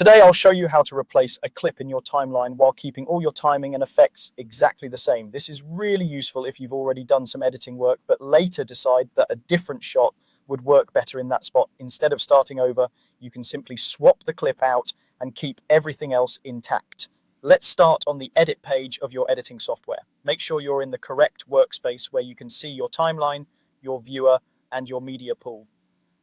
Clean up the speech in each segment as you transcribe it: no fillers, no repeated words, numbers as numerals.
Today I'll show you how to replace a clip in your timeline while keeping all your timing and effects exactly the same. This is really useful if you've already done some editing work, but later decide that a different shot would work better in that spot. Instead of starting over, you can simply swap the clip out and keep everything else intact. Let's start on the edit page of your editing software. Make sure you're in the correct workspace where you can see your timeline, your viewer, and your media pool.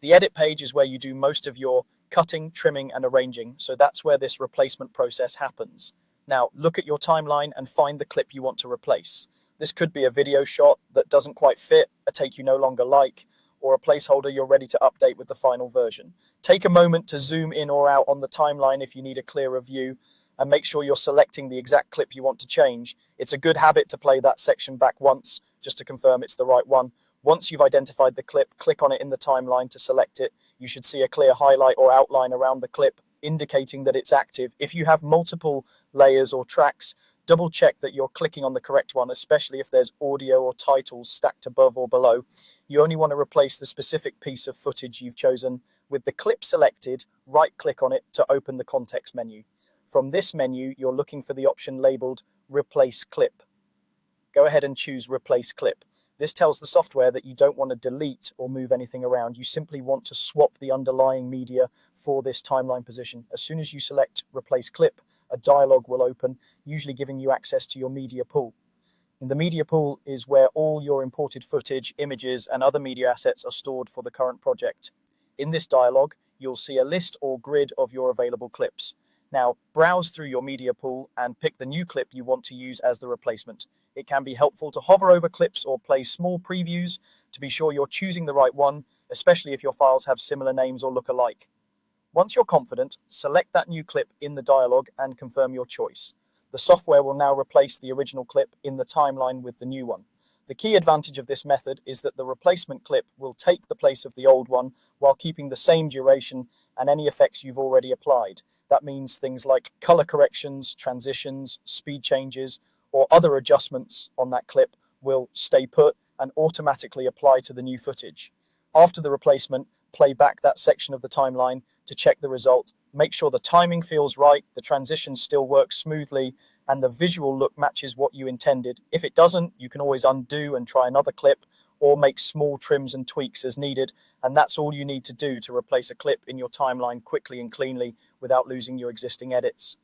The edit page is where you do most of your cutting, trimming, and arranging, so that's where this replacement process happens. Now, look at your timeline and find the clip you want to replace. This could be a video shot that doesn't quite fit, a take you no longer like, or a placeholder you're ready to update with the final version. Take a moment to zoom in or out on the timeline if you need a clearer view, and make sure you're selecting the exact clip you want to change. It's a good habit to play that section back once, just to confirm it's the right one. Once you've identified the clip, click on it in the timeline to select it. You should see a clear highlight or outline around the clip, indicating that it's active. If you have multiple layers or tracks, double check that you're clicking on the correct one, especially if there's audio or titles stacked above or below. You only want to replace the specific piece of footage you've chosen. With the clip selected, right-click on it to open the context menu. From this menu, you're looking for the option labeled Replace Clip. Go ahead and choose Replace Clip. This tells the software that you don't want to delete or move anything around. You simply want to swap the underlying media for this timeline position. As soon as you select Replace Clip, a dialog will open, usually giving you access to your media pool. In the media pool is where all your imported footage, images, and other media assets are stored for the current project. In this dialog, you'll see a list or grid of your available clips. Now, browse through your media pool and pick the new clip you want to use as the replacement. It can be helpful to hover over clips or play small previews to be sure you're choosing the right one, especially if your files have similar names or look alike. Once you're confident, select that new clip in the dialog and confirm your choice. The software will now replace the original clip in the timeline with the new one. The key advantage of this method is that the replacement clip will take the place of the old one while keeping the same duration and any effects you've already applied. That means things like color corrections, transitions, speed changes, or other adjustments on that clip will stay put and automatically apply to the new footage. After the replacement, play back that section of the timeline to check the result. Make sure the timing feels right, the transition still works smoothly, and the visual look matches what you intended. If it doesn't, you can always undo and try another clip or make small trims and tweaks as needed. And that's all you need to do to replace a clip in your timeline quickly and cleanly without losing your existing edits.